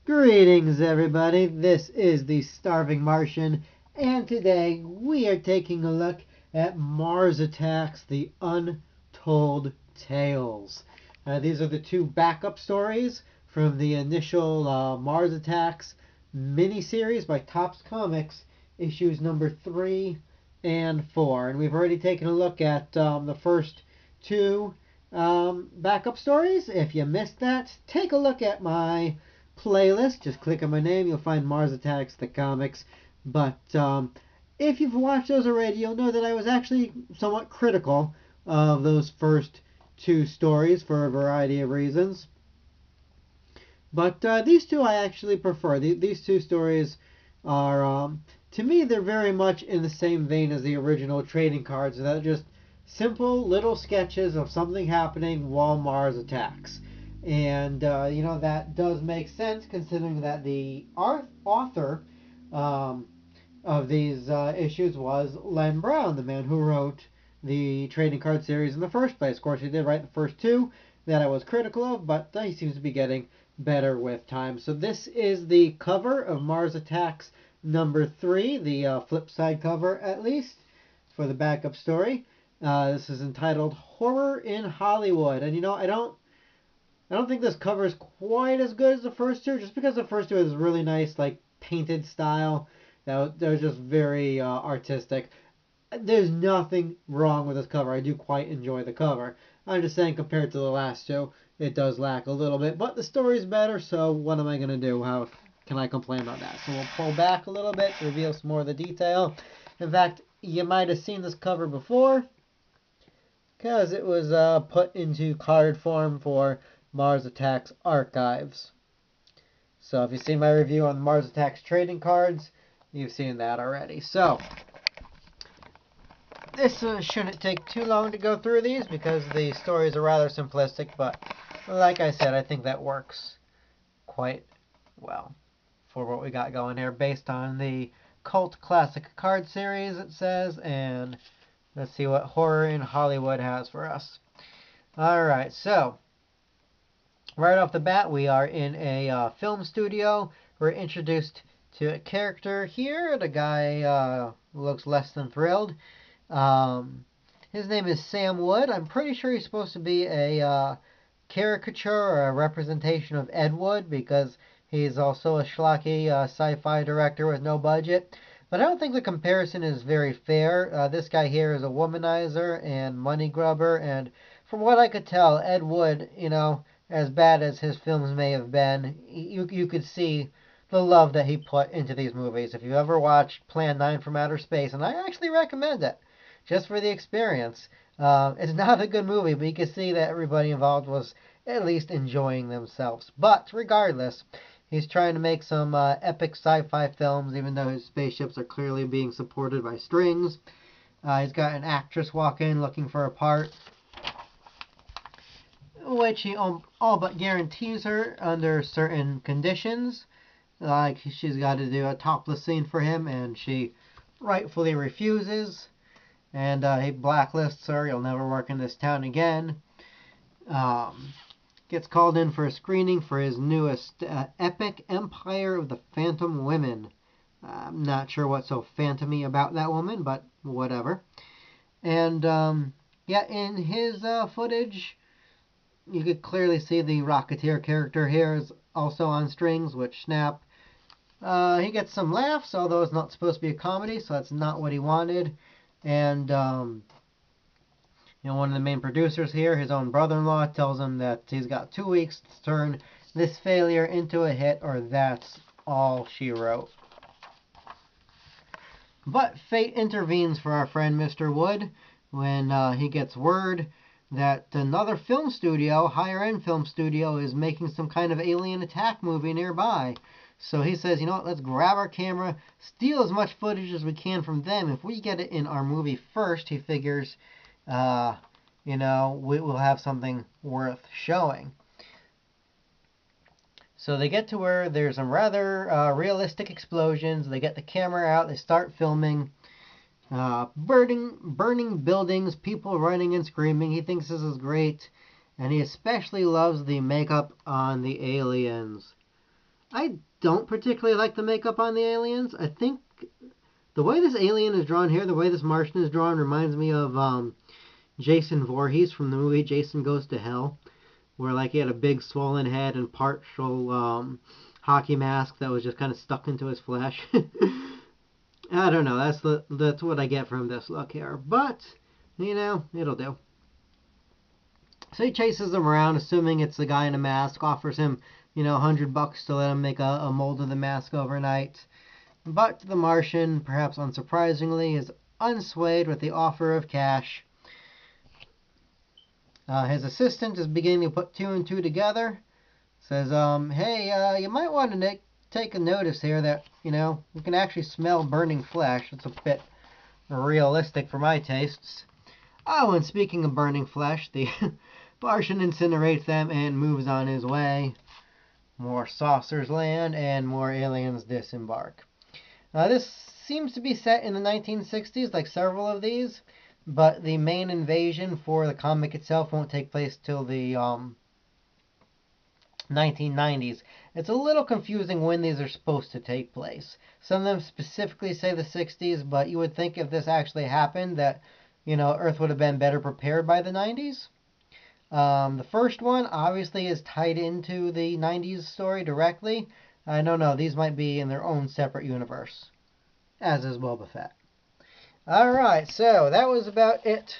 Greetings, everybody. This is the Starving Martian, and today we are taking a look at Mars Attacks: The Untold Tales. These are the two backup stories from the initial Mars Attacks miniseries by Topps Comics, issues number 3 and 4. And we've already taken a look at the first two backup stories. If you missed that, take a look at my playlist. Just click on my name, you'll find Mars Attacks the comics. But if you've watched those already, you'll know that I was actually somewhat critical of those first two stories for a variety of reasons. But these two I actually prefer. These two stories are, to me, they're very much in the same vein as the original trading cards. They're just simple little sketches of something happening while Mars attacks. And, that does make sense considering that the author of these issues was Len Brown, the man who wrote the trading card series in the first place. Of course, he did write the first two that I was critical of, but he seems to be getting better with time. So this is the cover of Mars Attacks number 3, the flip side cover at least, for the backup story. This is entitled Horror in Hollywood. And I don't think this cover is quite as good as the first two, just because the first two is really nice, like painted style. They're just very artistic. There's nothing wrong with this cover. I do quite enjoy the cover. I'm just saying, compared to the last two, it does lack a little bit. But the story's better, so what am I going to do? How can I complain about that? So we'll pull back a little bit to reveal some more of the detail. In fact, you might have seen this cover before, because it was put into card form for Mars Attacks Archives. So if you've seen my review on Mars Attacks trading cards, you've seen that already. So this shouldn't take too long to go through these because the stories are rather simplistic, but like I said, I think that works quite well for what we got going here based on the cult classic card series, it says, and let's see what Horror in Hollywood has for us. Alright, so right off the bat, we are in a film studio. We're introduced to a character here. The guy looks less than thrilled. His name is Sam Wood. I'm pretty sure he's supposed to be a caricature or a representation of Ed Wood because he's also a schlocky sci-fi director with no budget. But I don't think the comparison is very fair. This guy here is a womanizer and money grubber, and from what I could tell, Ed Wood, as bad as his films may have been, you could see the love that he put into these movies. If you ever watched Plan 9 from Outer Space, and I actually recommend it, just for the experience. It's not a good movie, but you can see that everybody involved was at least enjoying themselves. But regardless, he's trying to make some epic sci-fi films, even though his spaceships are clearly being supported by strings. He's got an actress walk in looking for a part, which he all but guarantees her under certain conditions. Like she's got to do a topless scene for him, and she rightfully refuses. And he blacklists her. You'll never work in this town again. Gets called in for a screening for his newest epic, Empire of the Phantom Women. I'm not sure what's so phantomy about that woman, but whatever. And in his footage, you could clearly see the Rocketeer character here is also on strings, which snap. He gets some laughs, although it's not supposed to be a comedy, so that's not what he wanted. And, one of the main producers here, his own brother-in-law, tells him that he's got 2 weeks to turn this failure into a hit, or that's all she wrote. But fate intervenes for our friend Mr. Wood when he gets word that another film studio, higher-end film studio, is making some kind of alien attack movie nearby. So he says, let's grab our camera, steal as much footage as we can from them. If we get it in our movie first, he figures, we'll have something worth showing. So they get to where there's some rather realistic explosions. They get the camera out. They start filming. Burning buildings, people running and screaming. He thinks this is great. And he especially loves the makeup on the aliens. I don't particularly like the makeup on the aliens. I think the way this alien is drawn here, the way this Martian is drawn, reminds me of Jason Voorhees from the movie Jason Goes to Hell, where like he had a big swollen head and partial hockey mask that was just kind of stuck into his flesh. I don't know. That's what I get from this look here, but you know it'll do. So he chases them around, assuming it's the guy in a mask. Offers him, $100 to let him make a mold of the mask overnight. But the Martian, perhaps unsurprisingly, is unswayed with the offer of cash. His assistant is beginning to put two and two together. Says, hey, you might want to take a notice here that, we can actually smell burning flesh. It's a bit realistic for my tastes. Oh, and speaking of burning flesh, the Martian incinerates them and moves on his way. More saucers land and more aliens disembark. This seems to be set in the 1960s, like several of these, but the main invasion for the comic itself won't take place till the 1990s. It's a little confusing when these are supposed to take place. Some of them specifically say the 60s, but you would think if this actually happened that, Earth would have been better prepared by the 90s. The first one obviously is tied into the 90s story directly. I don't know, these might be in their own separate universe, as is Boba Fett. Alright, so that was about it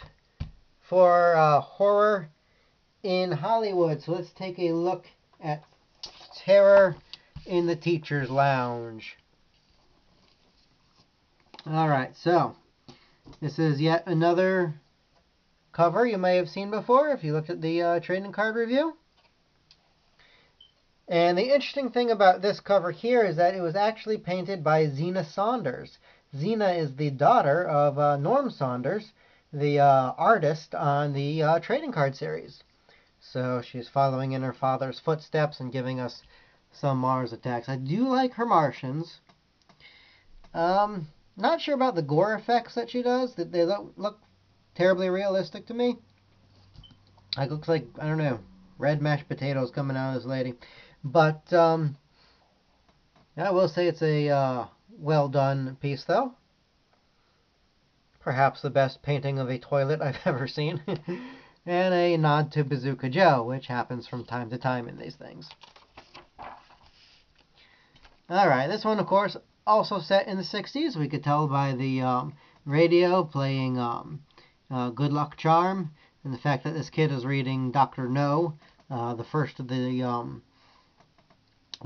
for horror in Hollywood. So let's take a look at Terror in the Teacher's Lounge. Alright, so this is yet another cover you may have seen before if you looked at the trading card review. And the interesting thing about this cover here is that it was actually painted by Zena Saunders. Zena is the daughter of Norm Saunders, the artist on the trading card series. So she's following in her father's footsteps and giving us some Mars attacks. I do like her Martians. Not sure about the gore effects that she does. They look terribly realistic to me. It looks like, I don't know, red mashed potatoes coming out of this lady. But I will say it's a well done piece, though. Perhaps the best painting of a toilet I've ever seen. And a nod to Bazooka Joe, which happens from time to time in these things. Alright, this one, of course, also set in the 60s. We could tell by the radio playing Good Luck Charm, and the fact that this kid is reading Dr. No, the first of the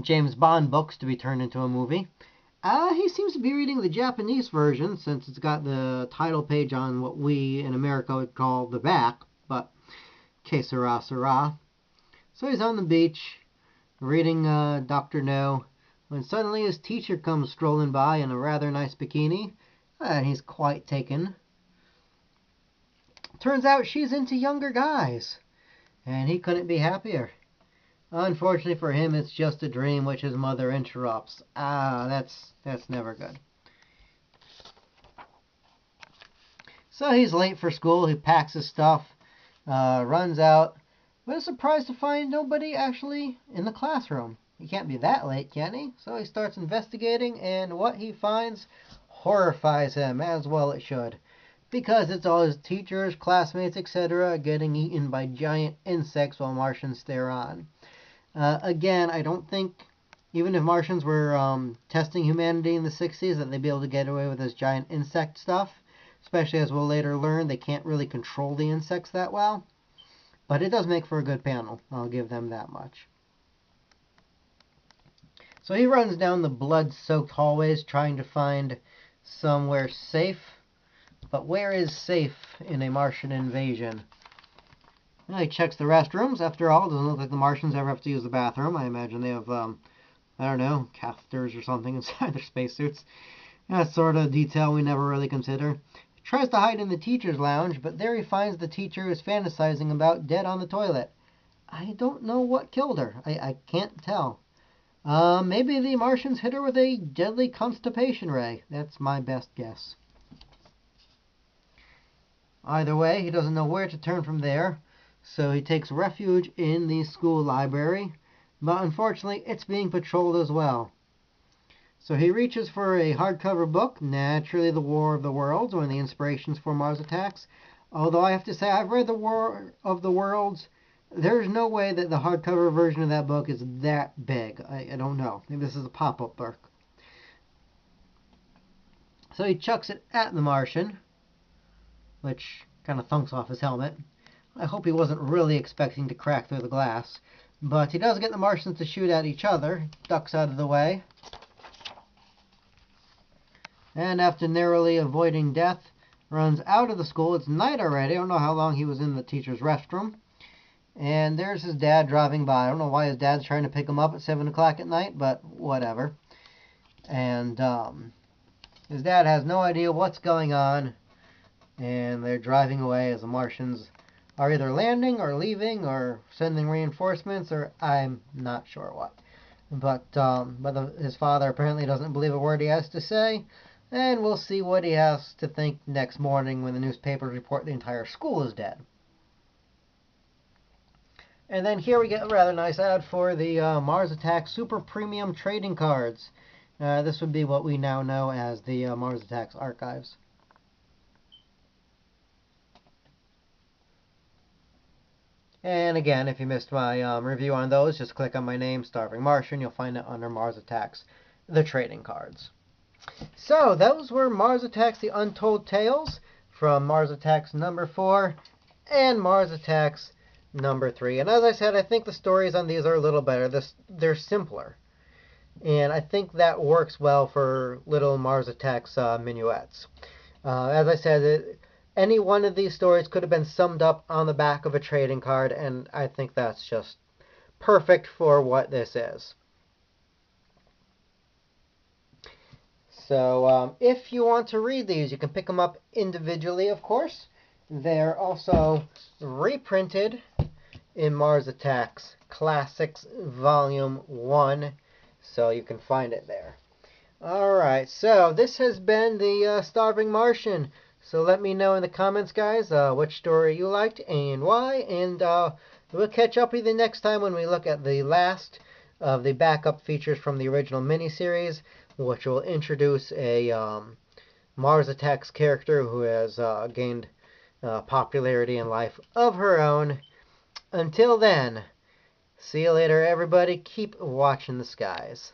James Bond books to be turned into a movie. He seems to be reading the Japanese version, since it's got the title page on what we in America would call the back, but que sera, sera. So he's on the beach, reading Dr. No, when suddenly his teacher comes strolling by in a rather nice bikini, and he's quite taken. Turns out she's into younger guys, and he couldn't be happier. Unfortunately for him, it's just a dream which his mother interrupts. That's never good. So he's late for school. He packs his stuff, runs out, but is surprised to find nobody actually in the classroom. He can't be that late, can he? So he starts investigating, and what he finds horrifies him, as well it should. Because it's all his teachers, classmates, etc. getting eaten by giant insects while Martians stare on. Again, I don't think, even if Martians were testing humanity in the 60s, that they'd be able to get away with this giant insect stuff. Especially as we'll later learn, they can't really control the insects that well. But it does make for a good panel. I'll give them that much. So he runs down the blood-soaked hallways trying to find somewhere safe. But where is safe in a Martian invasion? Well, he checks the restrooms. After all, it doesn't look like the Martians ever have to use the bathroom. I imagine they have, I don't know, catheters or something inside their spacesuits. That sort of detail we never really consider. He tries to hide in the teacher's lounge, but there he finds the teacher is fantasizing about dead on the toilet. I don't know what killed her. I can't tell. Maybe the Martians hit her with a deadly constipation ray. That's my best guess. Either way, he doesn't know where to turn from there, so he takes refuge in the school library, but unfortunately it's being patrolled as well. So he reaches for a hardcover book, naturally The War of the Worlds, one of the inspirations for Mars Attacks. Although I have to say, I've read The War of the Worlds. There's no way that the hardcover version of that book is that big. I don't know. Maybe this is a pop-up book. So he chucks it at the Martian, which kind of thunks off his helmet. I hope he wasn't really expecting to crack through the glass. But he does get the Martians to shoot at each other, ducks out of the way. And after narrowly avoiding death, runs out of the school. It's night already. I don't know how long he was in the teacher's restroom. And there's his dad driving by. I don't know why his dad's trying to pick him up at 7 o'clock at night, but whatever. And his dad has no idea what's going on. And they're driving away as the Martians are either landing or leaving or sending reinforcements, or I'm not sure what. But his father apparently doesn't believe a word he has to say. And we'll see what he has to think next morning when the newspapers report the entire school is dead. And then here we get a rather nice ad for the Mars Attacks Super Premium Trading Cards. This would be what we now know as the Mars Attacks Archives. And again, if you missed my review on those, just click on my name, Starving Martian. You'll find it under Mars Attacks, the trading cards. So, those were Mars Attacks The Untold Tales from Mars Attacks number 4 and Mars Attacks number 3. And as I said, I think the stories on these are a little better. They're simpler. And I think that works well for little Mars Attacks minuets. As I said, any one of these stories could have been summed up on the back of a trading card, and I think that's just perfect for what this is. So if you want to read these, you can pick them up individually, of course. They're also reprinted in Mars Attacks Classics Volume 1, so you can find it there. Alright, so this has been the Starving Martian. So let me know in the comments, guys, which story you liked and why. And we'll catch up with you next time when we look at the last of the backup features from the original miniseries, which will introduce a Mars Attacks character who has gained popularity and life of her own. Until then, see you later, everybody. Keep watching the skies.